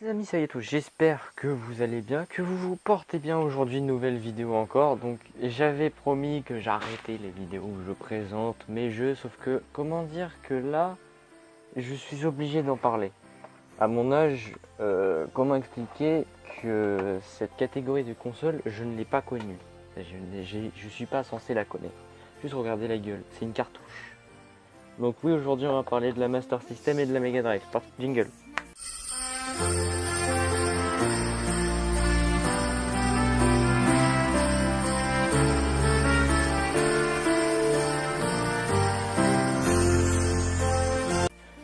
Les amis, ça y est tous, j'espère que vous allez bien, que vous vous portez bien aujourd'hui, une nouvelle vidéo encore. Donc j'avais promis que j'arrêtais les vidéos où je présente mes jeux, sauf que comment dire que là, je suis obligé d'en parler. À mon âge, comment expliquer que cette catégorie de console, je ne l'ai pas connue. Je suis pas censé la connaître. Juste regardez la gueule, c'est une cartouche. Donc oui, aujourd'hui on va parler de la Master System et de la Mega Drive. Parti, jingle.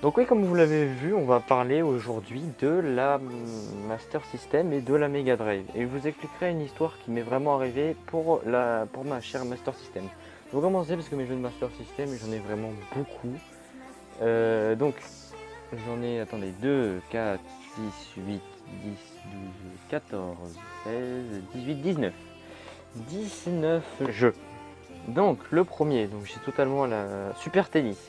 Donc oui, comme vous l'avez vu, on va parler aujourd'hui de la Master System et de la Mega Drive. Et je vous expliquerai une histoire qui m'est vraiment arrivée pour ma chère Master System. Je vais commencer parce que mes jeux de Master System, j'en ai vraiment beaucoup. Donc, j'en ai, attendez, 2, 4, 6, 8, 10, 12, 14, 16, 18, 19. 19 jeux. Donc, le premier, donc j'ai totalement la Super Tennis.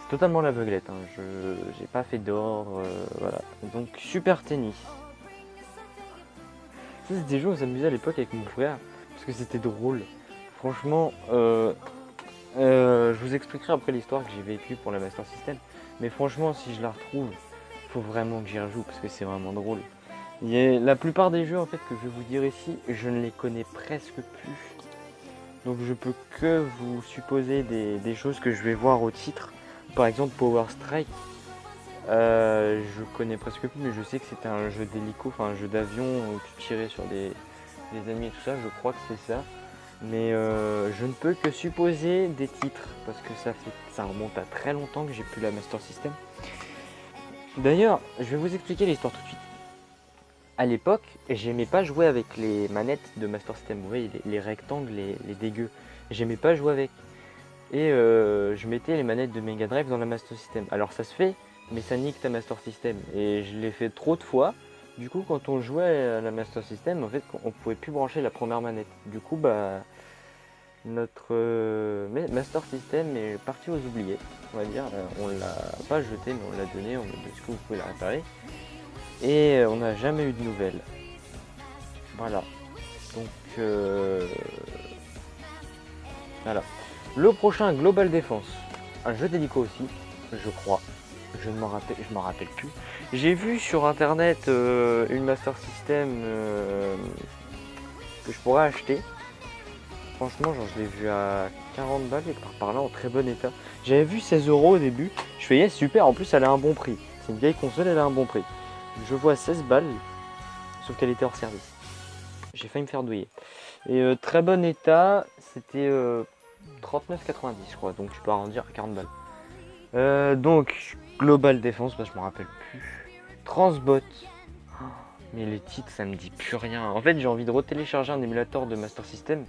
Totalement l'aveuglette, hein. Je j'ai pas fait d'or, voilà. Donc Super Tennis. Ça c'est des jeux où on s'amusait à l'époque avec mon frère, parce que c'était drôle. Franchement, je vous expliquerai après l'histoire que j'ai vécue pour la Master System. Mais franchement, si je la retrouve, faut vraiment que j'y rejoue, parce que c'est vraiment drôle. La plupart des jeux en fait que je vais vous dire ici, je ne les connais presque plus. Donc je peux que vous supposer des choses que je vais voir au titre. Par exemple Power Strike, je connais presque plus, mais je sais que c'était un jeu d'hélico, enfin un jeu d'avion où tu tirais sur des ennemis et tout ça, je crois que c'est ça. Mais je ne peux que supposer des titres, parce que ça remonte à très longtemps que j'ai plus la Master System. D'ailleurs, je vais vous expliquer l'histoire tout de suite. À l'époque, j'aimais pas jouer avec les manettes de Master System, vous voyez, les rectangles, les dégueux. J'aimais pas jouer avec. Et je mettais les manettes de Mega Drive dans la Master System. Alors ça se fait, mais ça nique ta Master System. Et je l'ai fait trop de fois. Du coup, quand on jouait à la Master System, en fait, on pouvait plus brancher la première manette. Du coup, bah, notre Master System est parti aux oubliés, on va dire. On l'a pas jeté, mais on l'a donné. On m'a dit, est-ce que vous pouvez la réparer? Et on n'a jamais eu de nouvelles. Voilà. Donc, voilà. Le prochain, Global Defense, un jeu d'hélico aussi, je crois. Je m'en rappelle plus. J'ai vu sur internet une Master System que je pourrais acheter. Franchement, genre, je l'ai vu à 40 balles et par là en très bon état. J'avais vu 16 € au début. Je fais yes, super, en plus elle a un bon prix. C'est une vieille console, elle a un bon prix. Je vois 16 balles, sauf qu'elle était hors service. J'ai failli me faire douiller. Et très bon état, c'était 39,90 je crois, donc tu peux arrondir à 40 balles. Donc Global Defense, bah, je me rappelle plus. Transbot. Oh, mais les titres ça me dit plus rien. En fait j'ai envie de retélécharger un émulateur de Master System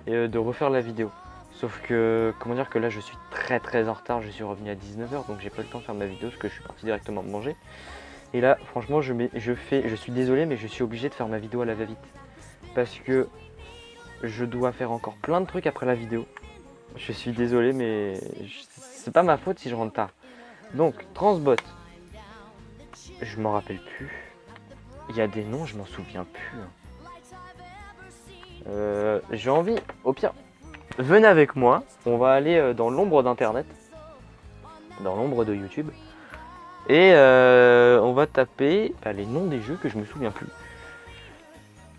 et de refaire la vidéo. Sauf que, comment dire que là je suis très en retard, je suis revenu à 19 h donc j'ai pas le temps de faire ma vidéo parce que je suis parti directement manger. Et là franchement je suis désolé mais je suis obligé de faire ma vidéo à la va-vite. Parce que je dois faire encore plein de trucs après la vidéo. Je suis désolé, mais c'est pas ma faute si je rentre tard. Donc, Transbot. Je m'en rappelle plus. Il y a des noms, je m'en souviens plus. J'ai envie, au pire, venez avec moi. On va aller dans l'ombre d'internet. Dans l'ombre de YouTube. Et on va taper les noms des jeux que je me souviens plus.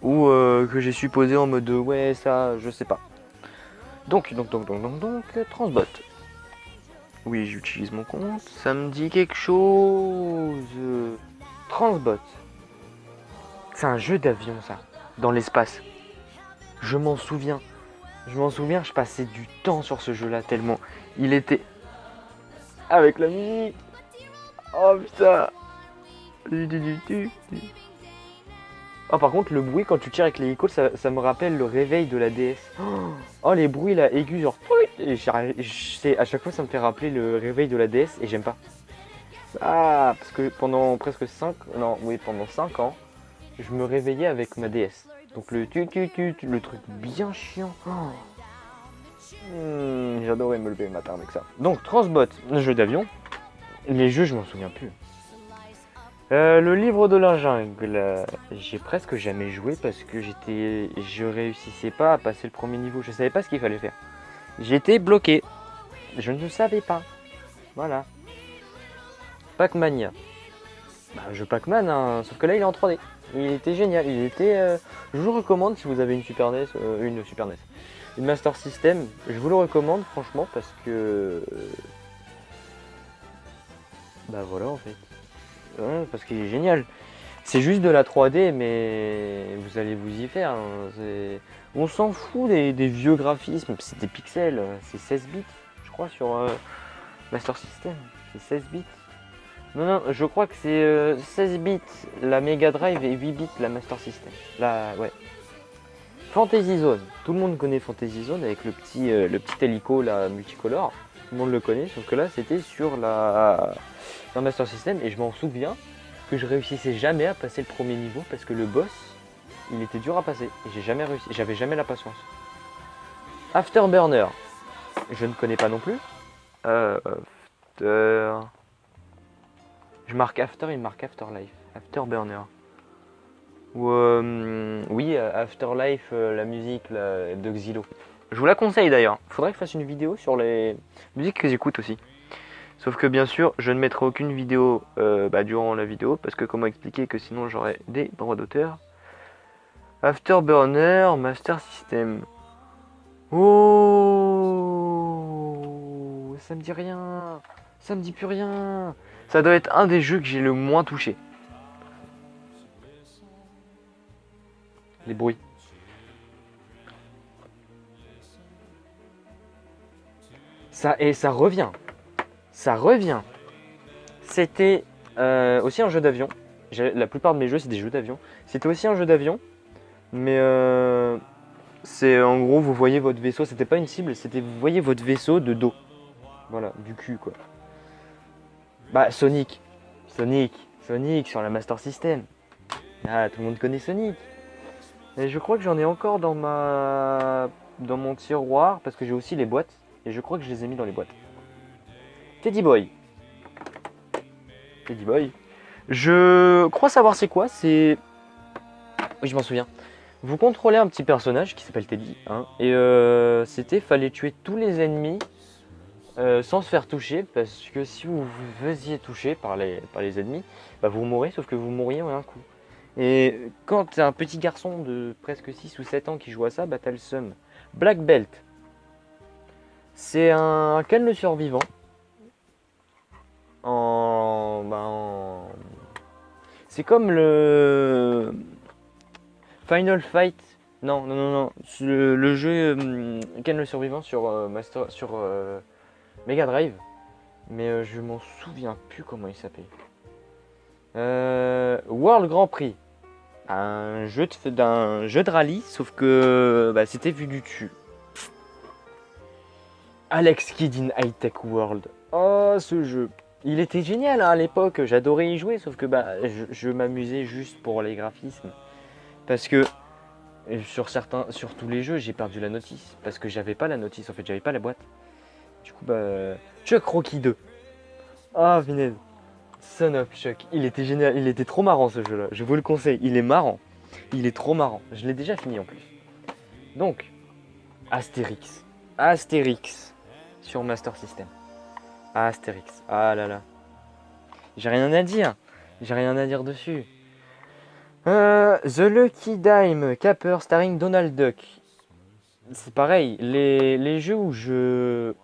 Ou que j'ai supposé en mode ouais, ça, je sais pas. Donc, Transbot. Oui, j'utilise mon compte. Ça me dit quelque chose. Transbot. C'est un jeu d'avion, ça. Dans l'espace. Je m'en souviens. Je passais du temps sur ce jeu-là tellement. Il était. Avec la musique. Oh putain. Oh, par contre, le bruit quand tu tires avec l'hélico, ça me rappelle le réveil de la DS. Oh, les bruits là, aigus, genre. Et à chaque fois, ça me fait rappeler le réveil de la DS et j'aime pas. Ah, parce que pendant presque 5 ans, je me réveillais avec ma DS. Donc le le truc bien chiant. J'adorais me lever le matin avec ça. Donc, Transbot, un jeu d'avion. Les jeux, je m'en souviens plus. Le livre de la jungle, j'ai presque jamais joué parce que je réussissais pas à passer le premier niveau. Je savais pas ce qu'il fallait faire. J'étais bloqué. Je ne savais pas. Voilà. Pac-Mania. Bah, jeu Pac-Man, hein, sauf que là il est en 3D. Il était génial. Je vous le recommande si vous avez une Super NES, une Master System. Je vous le recommande franchement parce que, bah voilà en fait. Ouais, parce qu'il est génial. C'est juste de la 3D, mais vous allez vous y faire. Hein. On s'en fout des vieux graphismes. C'est des pixels. C'est 16 bits, je crois, sur Master System. C'est 16 bits. Non, je crois que c'est 16 bits la Mega Drive et 8 bits la Master System. Ouais. Fantasy Zone. Tout le monde connaît Fantasy Zone avec le petit hélico là, multicolore. Tout le monde le connaît, sauf que là, c'était sur la Master System et je m'en souviens que je réussissais jamais à passer le premier niveau parce que le boss, il était dur à passer et j'ai jamais réussi, j'avais jamais la patience. Afterburner, je ne connais pas non plus. Je marque After, il marque Afterlife. Afterburner. Ou oui, Afterlife, la musique là, de Xylo. Je vous la conseille d'ailleurs. Faudrait que je fasse une vidéo sur les musiques que j'écoute aussi. Sauf que bien sûr, je ne mettrai aucune vidéo durant la vidéo, parce que comment expliquer que sinon j'aurais des droits d'auteur. Afterburner, Master System. Oh, ça me dit rien. Ça me dit plus rien. Ça doit être un des jeux que j'ai le moins touché. Les bruits. Ça revient. Ça revient. C'était aussi un jeu d'avion. La plupart de mes jeux, c'est des jeux d'avion. C'était aussi un jeu d'avion. Mais c'est en gros, vous voyez votre vaisseau. C'était pas une cible, c'était vous voyez votre vaisseau de dos. Voilà, du cul quoi. Bah, Sonic sur la Master System. Ah, tout le monde connaît Sonic. Et je crois que j'en ai encore dans mon tiroir parce que j'ai aussi les boîtes. Et je crois que je les ai mis dans les boîtes. Teddy Boy. Je crois savoir c'est quoi. Oui, je m'en souviens. Vous contrôlez un petit personnage qui s'appelle Teddy. Hein, et fallait tuer tous les ennemis sans se faire toucher. Parce que si vous vous faisiez toucher par les ennemis, bah vous mourrez, sauf que vous mourriez en un coup. Et quand t'es un petit garçon de presque 6 ou 7 ans qui joue à ça, bah t'as le seum. Black Belt. C'est un Ken le survivant. C'est comme le Final Fight. Non. Le jeu Ken le survivant sur Mega Drive. Mais je m'en souviens plus comment il s'appelle. World Grand Prix. Un jeu de rallye, sauf que c'était vu du dessus. Alex Kidd in High Tech World. Oh, ce jeu. Il était génial hein, à l'époque, j'adorais y jouer, sauf que je m'amusais juste pour les graphismes. Parce que sur tous les jeux, j'ai perdu la notice. Parce que j'avais pas la notice, en fait, j'avais pas la boîte. Du coup, Chuck Rocky 2. Ah, oh, punaise. Son of Chuck. Il était génial, il était trop marrant ce jeu-là. Je vous le conseille, il est marrant. Il est trop marrant. Je l'ai déjà fini en plus. Donc, Astérix. Sur Master System. Astérix. Ah là là. J'ai rien à dire dessus. The Lucky Dime Capper starring Donald Duck. C'est pareil. Les jeux où je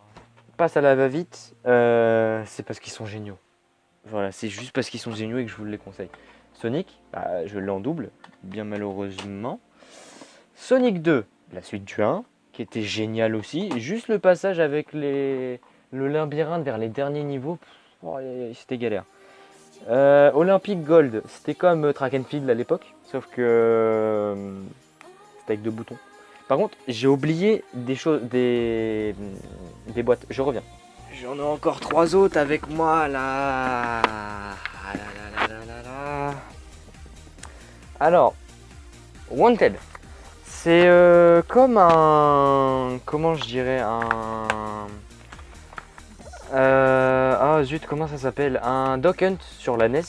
passe à la va-vite, c'est parce qu'ils sont géniaux. Voilà, c'est juste parce qu'ils sont géniaux et que je vous les conseille. Sonic, je l'ai en double, bien malheureusement. Sonic 2, la suite du 1, qui était génial aussi. Juste le passage avec le labyrinthe vers les derniers niveaux, c'était galère. Olympic Gold, c'était comme Track and Field à l'époque, sauf que c'était avec 2 boutons. Par contre, j'ai oublié des boîtes. Je reviens. J'en ai encore 3 autres avec moi là. Alors, Wanted. C'est comme un... Comment je dirais ah zut, comment ça s'appelle? Un Duck Hunt sur la NES,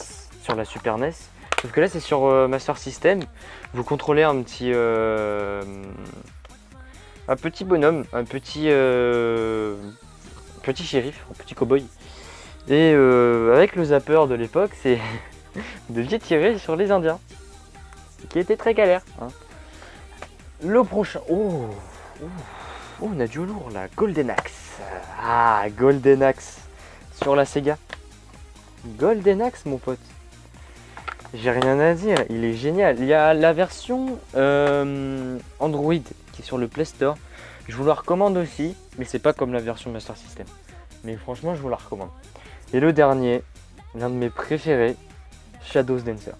sur la Super NES. Sauf que là c'est sur Master System. Vous contrôlez un petit bonhomme, un petit shérif, un petit cow-boy. Et avec le zapper de l'époque, c'est vous deviez tirer sur les Indiens. Qui était très galère. Hein. Le prochain. Oh, on a du lourd là. Golden Axe. Ah, Golden Axe. Sur la Sega. Golden Axe, mon pote. J'ai rien à dire. Il est génial. Il y a la version Android qui est sur le Play Store. Je vous la recommande aussi. Mais c'est pas comme la version Master System. Mais franchement, je vous la recommande. Et le dernier, l'un de mes préférés, Shadows Dancer.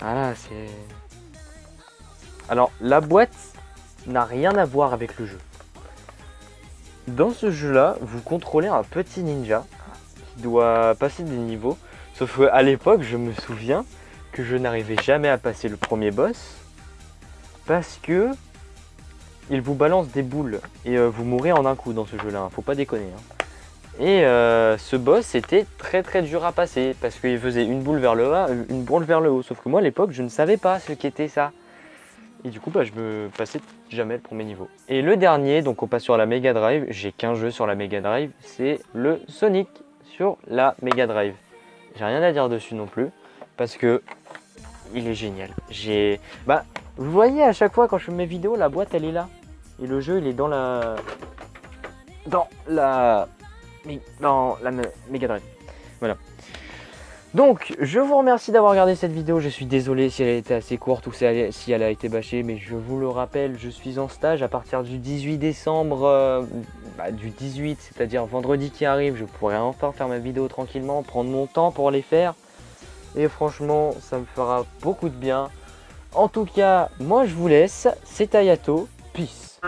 Ah, c'est... Alors, la boîte n'a rien à voir avec le jeu. Dans ce jeu-là, vous contrôlez un petit ninja qui doit passer des niveaux. Sauf qu'à l'époque, je me souviens que je n'arrivais jamais à passer le premier boss parce que il vous balance des boules et vous mourrez en un coup dans ce jeu-là. Hein. Faut pas déconner. Hein. Et ce boss était très très dur à passer parce qu'il faisait une boule vers le bas, une boule vers le haut. Sauf que moi à l'époque je ne savais pas ce qu'était ça. Et du coup bah, je me passais jamais le premier niveau. Et le dernier, donc on passe sur la Mega Drive, j'ai qu'un jeu sur la Mega Drive, c'est le Sonic sur la Mega Drive. J'ai rien à dire dessus non plus parce que il est génial. Bah vous voyez à chaque fois quand je fais mes vidéos, la boîte elle est là. Et le jeu il est dans la Mega Drive. Voilà. Donc, je vous remercie d'avoir regardé cette vidéo. Je suis désolé si elle a été assez courte ou si elle a été bâchée, mais je vous le rappelle, je suis en stage à partir du 18 décembre, du 18, c'est-à-dire vendredi qui arrive. Je pourrai enfin faire ma vidéo tranquillement, prendre mon temps pour les faire. Et franchement, ça me fera beaucoup de bien. En tout cas, moi je vous laisse. C'est Ayato. Peace.